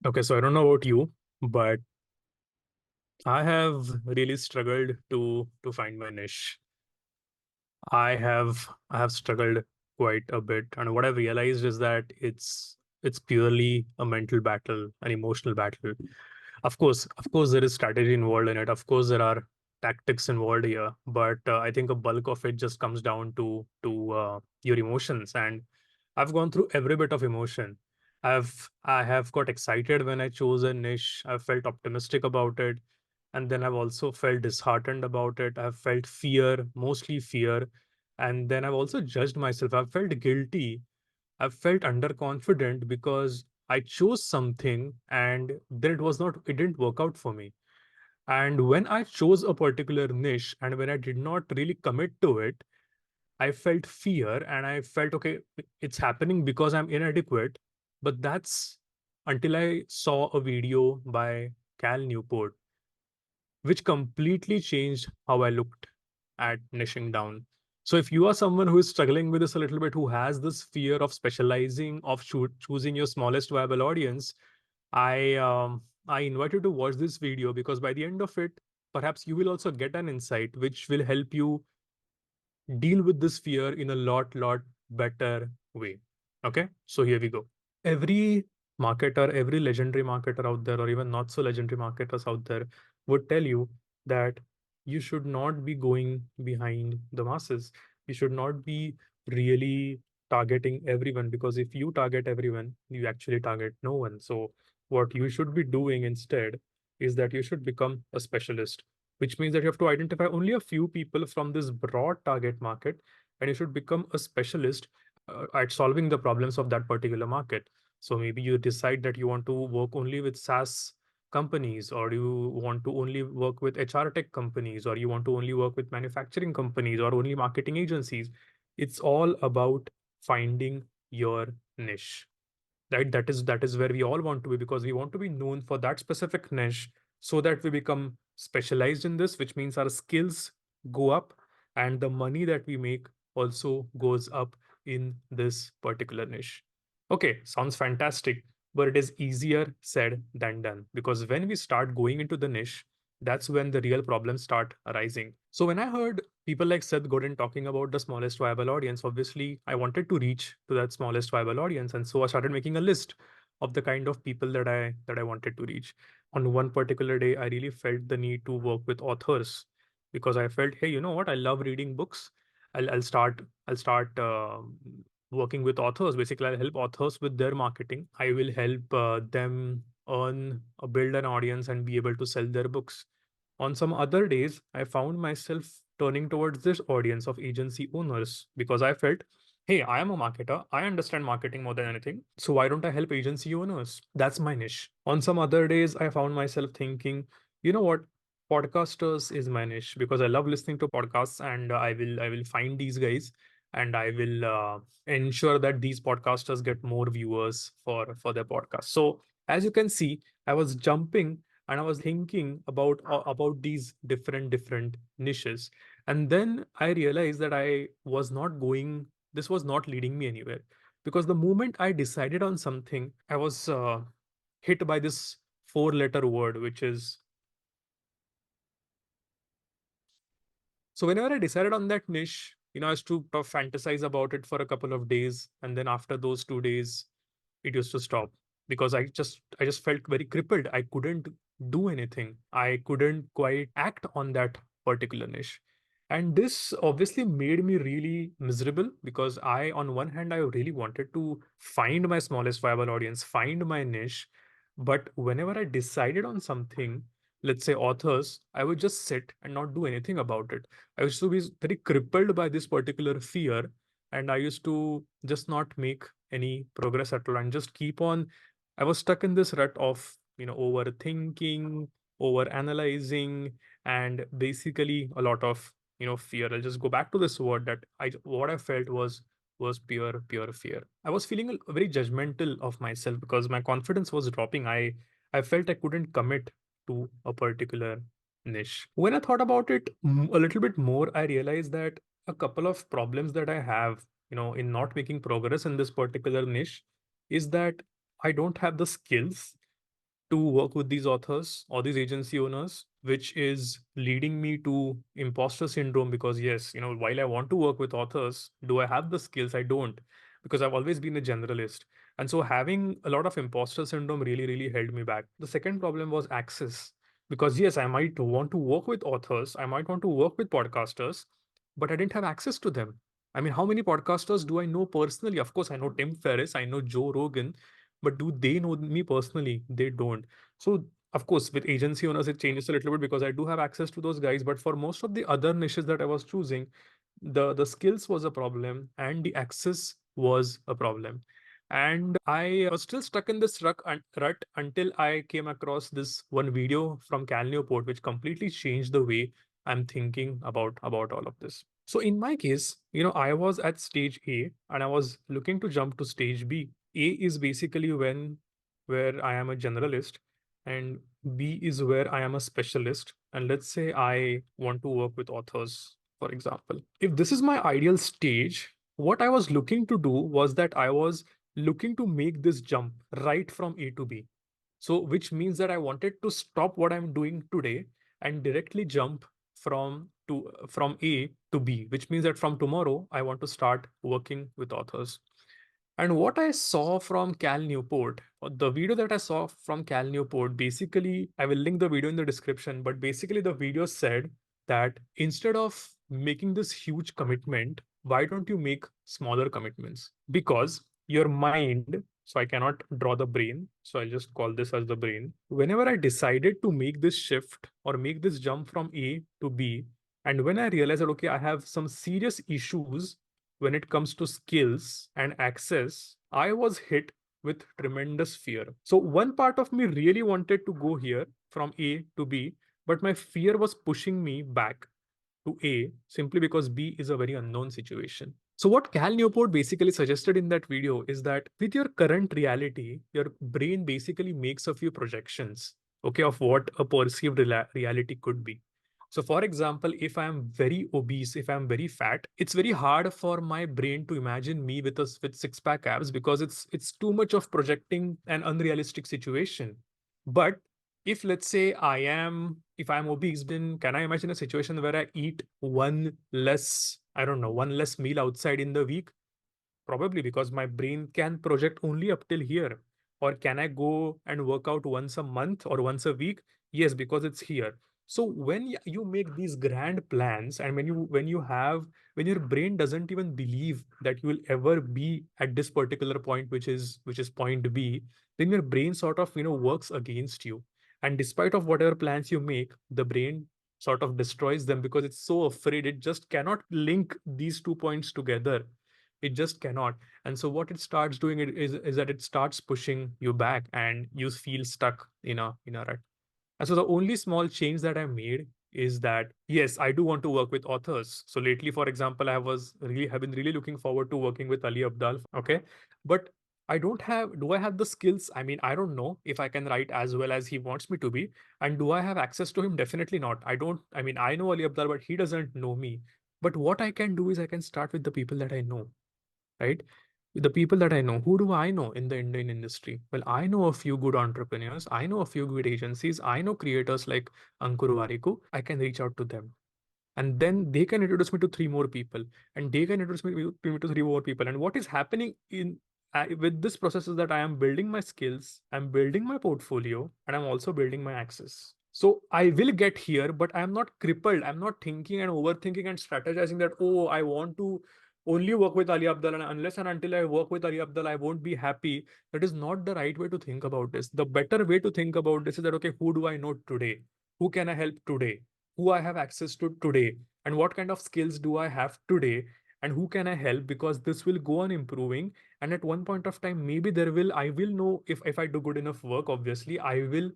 Okay, so I don't know about you, but I have really struggled to find my niche. I have struggled quite a bit, and what I've realized is that it's purely a mental battle, an emotional battle. Of course, there is strategy involved in it. Of course, there are tactics involved here, but I think a bulk of it just comes down to your emotions. And I've gone through every bit of emotion. I have got excited when I chose a niche. I've felt optimistic about it, and then I've also felt disheartened about it. I've felt fear, mostly fear, and then I've also judged myself. I've felt guilty. I've felt underconfident because I chose something and then it didn't work out for me. And when I chose a particular niche and when I did not really commit to it, I felt fear and I felt, okay, it's happening because I'm inadequate. But that's until I saw a video by Cal Newport, which completely changed how I looked at niching down. So if you are someone who is struggling with this a little bit, who has this fear of specializing, of choosing your smallest viable audience, I invite you to watch this video because by the end of it, perhaps you will also get an insight which will help you deal with this fear in a lot better way. Okay, so here we go. Every marketer, every legendary marketer out there, or even not so legendary marketers out there, would tell you that you should not be going behind the masses. You should not be really targeting everyone, because if you target everyone, you actually target no one. So, what you should be doing instead is that you should become a specialist, which means that you have to identify only a few people from this broad target market, and you should become a specialist at solving the problems of that particular market. So maybe you decide that you want to work only with SaaS companies, or you want to only work with HR tech companies, or you want to only work with manufacturing companies or only marketing agencies. It's all about finding your niche, right? That is where we all want to be, because we want to be known for that specific niche, so that we become specialized in this, which means our skills go up and the money that we make also goes up in this particular niche. Okay, sounds fantastic, but it is easier said than done, because when we start going into the niche, that's when the real problems start arising. So when I heard people like Seth Godin talking about the smallest viable audience, obviously I wanted to reach to that smallest viable audience. And so I started making a list of the kind of people that I wanted to reach. On one particular day, I really felt the need to work with authors, because I felt, hey, you know what? I love reading books. I'll start working with authors. Basically, I'll help authors with their marketing. I will help them build an audience and be able to sell their books. On some other days, I found myself turning towards this audience of agency owners, because I felt, hey, I am a marketer. I understand marketing more than anything. So why don't I help agency owners? That's my niche. On some other days, I found myself thinking, you know what? Podcasters is my niche, because I love listening to podcasts, and I will find these guys, and I will ensure that these podcasters get more viewers for their podcast. So as you can see, I was jumping and I was thinking about these different niches, and then I realized that this was not leading me anywhere, because the moment I decided on something, I was hit by this four-letter word, which is, so whenever I decided on that niche, I used to fantasize about it for a couple of days, and then after those 2 days, it used to stop, because I just felt very crippled. I couldn't do anything. I couldn't quite act on that particular niche. And this obviously made me really miserable, because on one hand, I really wanted to find my smallest viable audience, find my niche. But whenever I decided on something, let's say authors, I would just sit and not do anything about it. I used to be very crippled by this particular fear, and I used to just not make any progress at all and just keep on. I was stuck in this rut of, overthinking, over analyzing, and basically a lot of, fear. I'll just go back to this word that what I felt was pure fear. I was feeling very judgmental of myself, because my confidence was dropping. I felt I couldn't commit to a particular niche. When I thought about it a little bit more, I realized that a couple of problems that I have, in not making progress in this particular niche, is that I don't have the skills, to work with these authors or these agency owners, which is leading me to imposter syndrome. Because yes, while I want to work with authors, do I have the skills? I don't, because I've always been a generalist. And so having a lot of imposter syndrome really, really held me back. The second problem was access. Because yes, I might want to work with authors, I might want to work with podcasters, but I didn't have access to them. I mean, how many podcasters do I know personally? Of course, I know Tim Ferriss, I know Joe Rogan, but do they know me personally? They don't. So, of course, with agency owners, it changes a little bit because I do have access to those guys. But for most of the other niches that I was choosing, the skills was a problem and the access was a problem. And I was still stuck in this rut until I came across this one video from Cal Newport, which completely changed the way I'm thinking about all of this. So in my case, I was at stage A and I was looking to jump to stage B. A is basically where I am a generalist, and B is where I am a specialist. And let's say I want to work with authors, for example. If this is my ideal stage, what I was looking to do was that I was looking to make this jump right from A to B. So, which means that I wanted to stop what I'm doing today and directly jump from A to B, which means that from tomorrow I want to start working with authors. And what I saw from Cal Newport, or the video that I saw from Cal Newport, basically, I will link the video in the description, but basically, the video said that instead of making this huge commitment, why don't you make smaller commitments? Because your mind, so I cannot draw the brain, so I'll just call this as the brain. Whenever I decided to make this shift or make this jump from A to B, and when I realized that, okay, I have some serious issues when it comes to skills and access, I was hit with tremendous fear. So, one part of me really wanted to go here from A to B, but my fear was pushing me back to A simply because B is a very unknown situation. So, what Cal Newport basically suggested in that video is that with your current reality, your brain basically makes a few projections, okay, of what a perceived reality could be. So, for example, if I'm very obese, if I'm very fat, it's very hard for my brain to imagine me with six pack abs because it's too much of projecting an unrealistic situation. But if let's say if I'm obese, then can I imagine a situation where I eat one less, I don't know, one less meal outside in the week? Probably, because my brain can project only up till here. Or can I go and work out once a month or once a week? Yes, because it's here. So when you make these grand plans, and when your brain doesn't even believe that you will ever be at this particular point, which is point B, then your brain sort of works against you. And despite of whatever plans you make, the brain sort of destroys them because it's so afraid it just cannot link these 2 points together. It just cannot. And so what it starts doing is that it starts pushing you back and you feel stuck in a rut. And so the only small change that I made is that yes, I do want to work with authors. So lately, for example, have been really looking forward to working with Ali Abdal. Okay. But do I have the skills? I mean, I don't know if I can write as well as he wants me to be. And do I have access to him? Definitely not. I mean, I know Ali Abdal, but he doesn't know me. But what I can do is I can start with the people that I know, right? The people that I know, who do I know in the Indian industry? Well, I know a few good entrepreneurs. I know a few good agencies. I know creators like Ankur Wariku. I can reach out to them. And then they can introduce me to three more people. And they can introduce me to three more people. And what is happening with this process is that I am building my skills, I'm building my portfolio, and I'm also building my access. So I will get here, but I'm not crippled. I'm not thinking and overthinking and strategizing that, oh, I want to only work with Ali Abdal, and unless and until I work with Ali Abdal, I won't be happy. That is not the right way to think about this. The better way to think about this is that, okay, who do I know today? Who can I help today? Who I have access to today? And what kind of skills do I have today? And who can I help? Because this will go on improving. And at one point of time, maybe I will know if I do good enough work, obviously, I will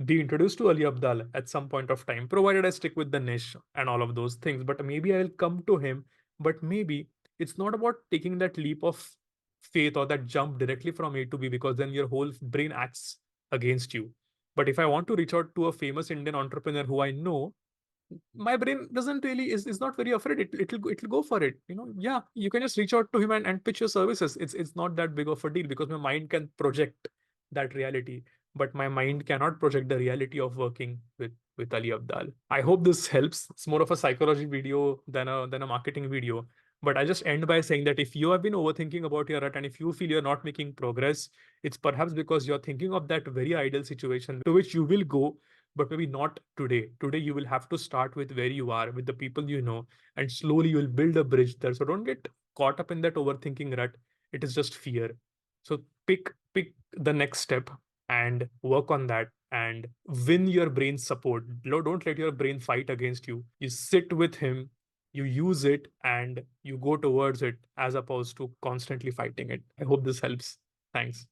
be introduced to Ali Abdal at some point of time, provided I stick with the niche and all of those things. But maybe I'll come to him. But maybe it's not about taking that leap of faith or that jump directly from A to B, because then your whole brain acts against you. But if I want to reach out to a famous Indian entrepreneur who I know, my brain doesn't really is not very afraid. It'll go for it. Yeah, you can just reach out to him and pitch your services. It's not that big of a deal because my mind can project that reality. but my mind cannot project the reality of working with Ali Abdal. I hope this helps. It's more of a psychology video than a marketing video. But I just end by saying that if you have been overthinking about your rut and if you feel you're not making progress, it's perhaps because you're thinking of that very ideal situation to which you will go, but maybe not today. Today, you will have to start with where you are, with the people you know, and slowly you will build a bridge there. So don't get caught up in that overthinking rut. It is just fear. So pick the next step and work on that and win your brain's support. Don't let your brain fight against you. You sit with him, you use it, and you go towards it as opposed to constantly fighting it. I hope this helps. Thanks.